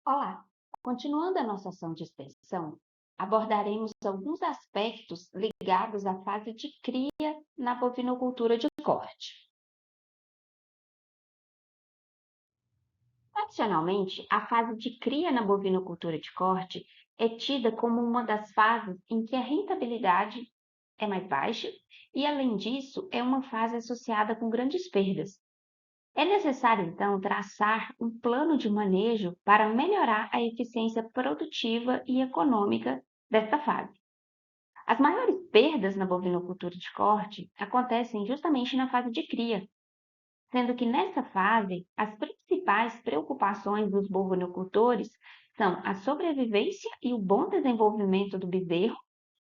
Olá! Continuando a nossa ação de extensão, abordaremos alguns aspectos ligados à fase de cria na bovinocultura de corte. Tradicionalmente, a fase de cria na bovinocultura de corte é tida como uma das fases em que a rentabilidade é mais baixa e, além disso, é uma fase associada com grandes perdas. É necessário, então, traçar um plano de manejo para melhorar a eficiência produtiva e econômica desta fase. As maiores perdas na bovinocultura de corte acontecem justamente na fase de cria, sendo que nessa fase as principais preocupações dos bovinocultores são a sobrevivência e o bom desenvolvimento do bezerro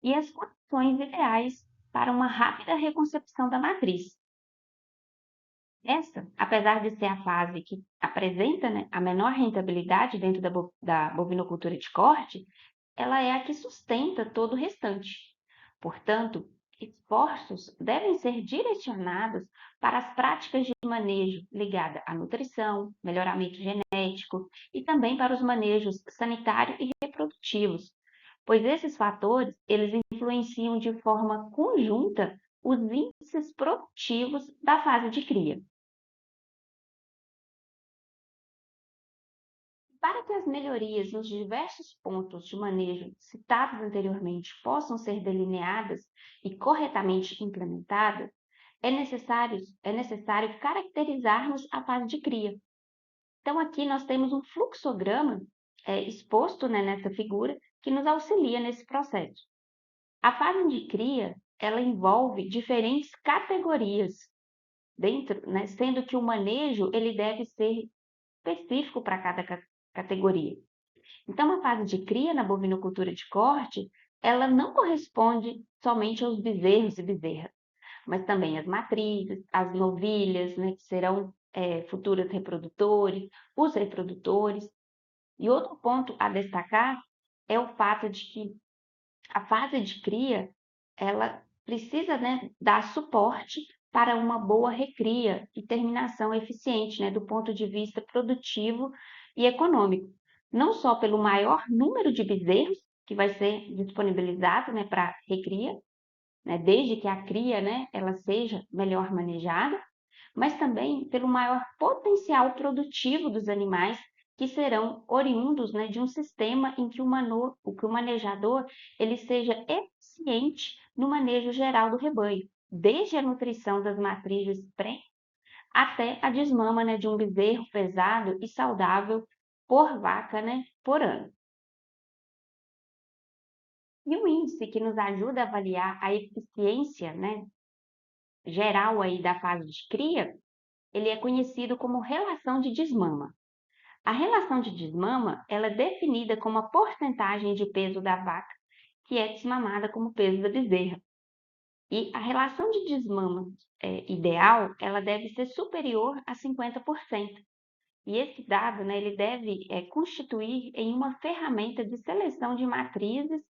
e as condições ideais para uma rápida reconcepção da matriz. Essa, apesar de ser a fase que apresenta, né, a menor rentabilidade dentro da bovinocultura de corte, ela é a que sustenta todo o restante. Portanto, esforços devem ser direcionados para as práticas de manejo ligada à nutrição, melhoramento genético e também para os manejos sanitário e reprodutivos, pois esses fatores eles influenciam de forma conjunta os índices produtivos da fase de cria. Para que as melhorias nos diversos pontos de manejo citados anteriormente possam ser delineadas e corretamente implementadas, é necessário caracterizarmos a fase de cria. Então, aqui nós temos um fluxograma exposto, né, nessa figura que nos auxilia nesse processo. A fase de cria, ela envolve diferentes categorias dentro, né, sendo que o manejo ele deve ser específico para cada categoria. Então, a fase de cria na bovinocultura de corte, ela não corresponde somente aos bezerros e bezerras, mas também às matrizes, às novilhas, né, que serão futuros reprodutores, os reprodutores. E outro ponto a destacar é o fato de que a fase de cria, ela precisa, né, dar suporte para uma boa recria e terminação eficiente, né, do ponto de vista produtivo e econômico. Não só pelo maior número de bezerros que vai ser disponibilizado, né, para recria, né, desde que a cria, né, ela seja melhor manejada, mas também pelo maior potencial produtivo dos animais que serão oriundos, né, de um sistema em que o manejador ele seja eficiente no manejo geral do rebanho, desde a nutrição das matrizes pré até a desmama, né, de um bezerro pesado e saudável por vaca, né, por ano. E o índice que nos ajuda a avaliar a eficiência, né, geral aí da fase de cria, ele é conhecido como relação de desmama. A relação de desmama, ela é definida como a porcentagem de peso da vaca que é desmamada como peso da bezerra. E a relação de desmama ideal, ela deve ser superior a 50%. E esse dado, né, ele deve constituir em uma ferramenta de seleção de matrizes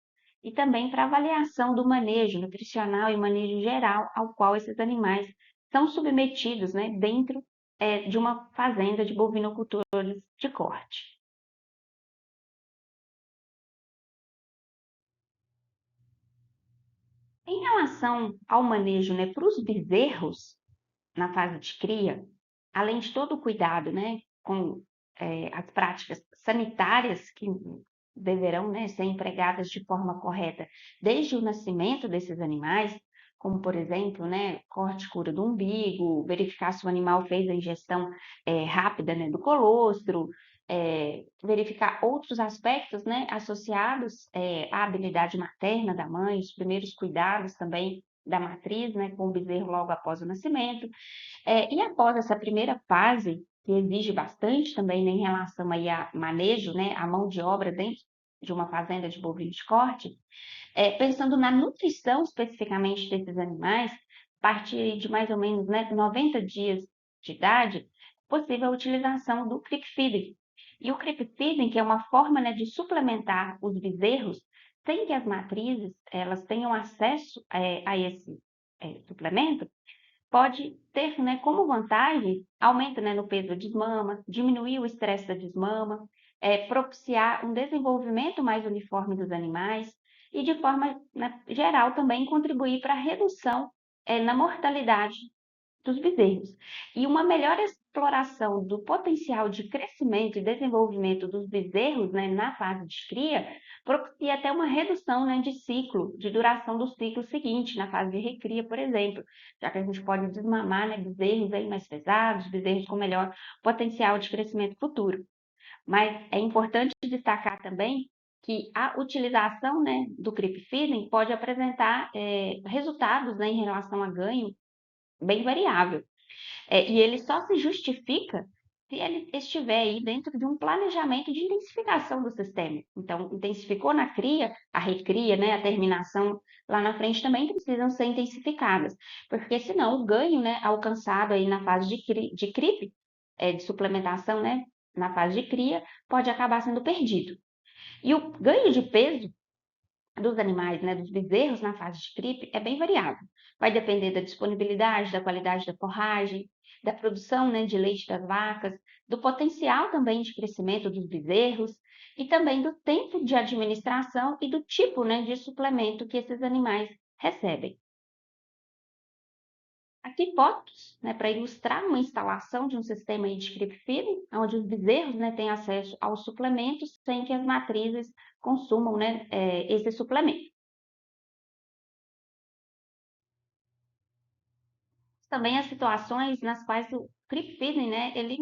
e também para avaliação do manejo nutricional e manejo geral ao qual esses animais são submetidos, né, dentro de uma fazenda de bovinocultores de corte. Em relação ao manejo, né, para os bezerros na fase de cria, além de todo o cuidado, né, com as práticas sanitárias que deverão, né, ser empregadas de forma correta desde o nascimento desses animais, como por exemplo, né, corte e cura do umbigo, verificar se o animal fez a ingestão rápida, né, do colostro, verificar outros aspectos, né, associados à habilidade materna da mãe, os primeiros cuidados também da matriz, né, com o bezerro logo após o nascimento. E após essa primeira fase, que exige bastante também, né, em relação aí a manejo, né, a mão de obra dentro de uma fazenda de bovino de corte, pensando na nutrição especificamente desses animais, a partir de mais ou menos, né, 90 dias de idade, possível a utilização do creep feeding. E o creep feeding, que é uma forma, né, de suplementar os bezerros sem que as matrizes elas tenham acesso a esse suplemento, pode ter, né, como vantagem aumento, né, no peso da desmama, diminuir o estresse da desmama, propiciar um desenvolvimento mais uniforme dos animais e, de forma, né, geral, também contribuir para a redução na mortalidade dos bezerros. E uma melhor exploração do potencial de crescimento e desenvolvimento dos bezerros, né, na fase de cria, propicia até uma redução, né, de ciclo, de duração do ciclo seguinte, na fase de recria, por exemplo, já que a gente pode desmamar, né, bezerros aí mais pesados, bezerros com melhor potencial de crescimento futuro. Mas é importante destacar também que a utilização, né, do creep feeding pode apresentar resultados, né, em relação a ganho bem variável. E ele só se justifica se ele estiver aí dentro de um planejamento de intensificação do sistema. Então, intensificou na cria, a recria, né, a terminação lá na frente também precisam ser intensificadas, porque senão o ganho, né, alcançado aí na fase de CRIP, de suplementação, né, na fase de cria, pode acabar sendo perdido. E o ganho de peso dos animais, né, dos bezerros na fase de CRIP é bem variável. Vai depender da disponibilidade, da qualidade da forragem, da produção, né, de leite das vacas, do potencial também de crescimento dos bezerros e também do tempo de administração e do tipo, né, de suplemento que esses animais recebem. Aqui fotos, né, para ilustrar uma instalação de um sistema de creep feeding, onde os bezerros, né, têm acesso aos suplementos sem que as matrizes consumam, né, esse suplemento. Também as situações nas quais o creep feeding, né, ele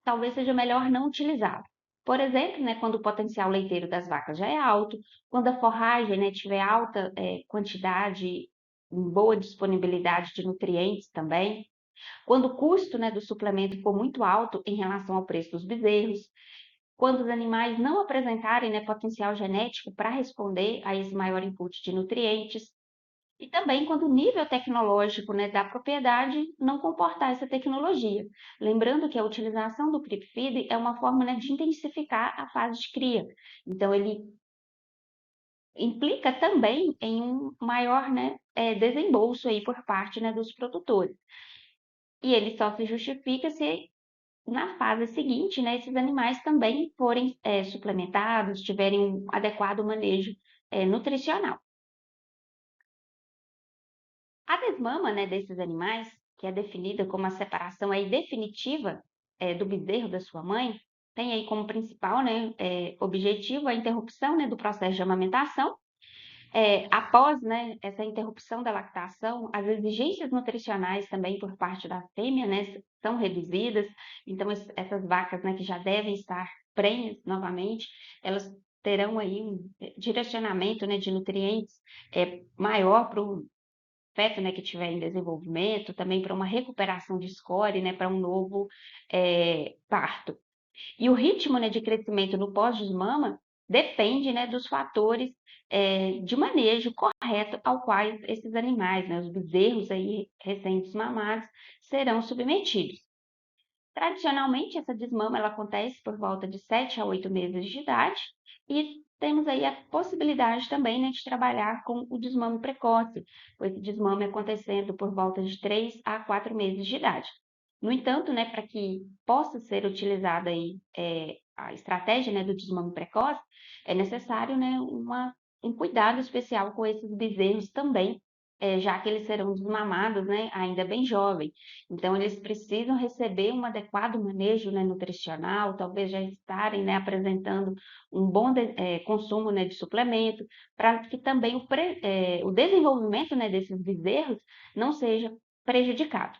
talvez seja melhor não utilizado. Por exemplo, né, quando o potencial leiteiro das vacas já é alto, quando a forragem, né, tiver alta quantidade, boa disponibilidade de nutrientes também, quando o custo, né, do suplemento for muito alto em relação ao preço dos bezerros, quando os animais não apresentarem, né, potencial genético para responder a esse maior input de nutrientes, e também quando o nível tecnológico, né, da propriedade não comportar essa tecnologia. Lembrando que a utilização do creep feed é uma forma, né, de intensificar a fase de cria. Então, ele implica também em um maior, né, desembolso aí por parte, né, dos produtores. E ele só se justifica se na fase seguinte, né, esses animais também forem suplementados, tiverem um adequado manejo nutricional. A desmama, né, desses animais, que é definida como a separação aí definitiva do bezerro da sua mãe, tem aí como principal, né, objetivo a interrupção, né, do processo de amamentação. Após, né, essa interrupção da lactação, as exigências nutricionais também por parte da fêmea, né, são reduzidas. Então, essas vacas, né, que já devem estar prenhas novamente, elas terão aí um direcionamento, né, de nutrientes maior para o feto, né, que estiver em desenvolvimento, também para uma recuperação de score, né, para um novo parto. E o ritmo, né, de crescimento no pós-desmama depende, né, dos fatores de manejo correto ao qual esses animais, né, os bezerros aí recém-desmamados, serão submetidos. Tradicionalmente, essa desmama ela acontece por volta de 7 a 8 meses de idade e temos aí a possibilidade também, né, de trabalhar com o desmame precoce, com esse desmame acontecendo por volta de 3 a 4 meses de idade. No entanto, né, para que possa ser utilizada aí, a estratégia, né, do desmame precoce, é necessário, né, um cuidado especial com esses bezerros também, já que eles serão desmamados, né, ainda bem jovem. Então, eles precisam receber um adequado manejo, né, nutricional, talvez já estarem, né, apresentando um bom consumo, né, de suplemento, para que também o desenvolvimento, né, desses bezerros não seja prejudicado.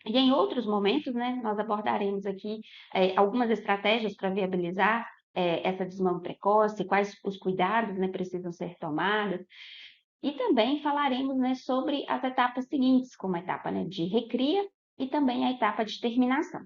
E em outros momentos, né, nós abordaremos aqui algumas estratégias para viabilizar essa desmame precoce, quais os cuidados, né, precisam ser tomados, e também falaremos, né, sobre as etapas seguintes, como a etapa, né, de recria e também a etapa de terminação.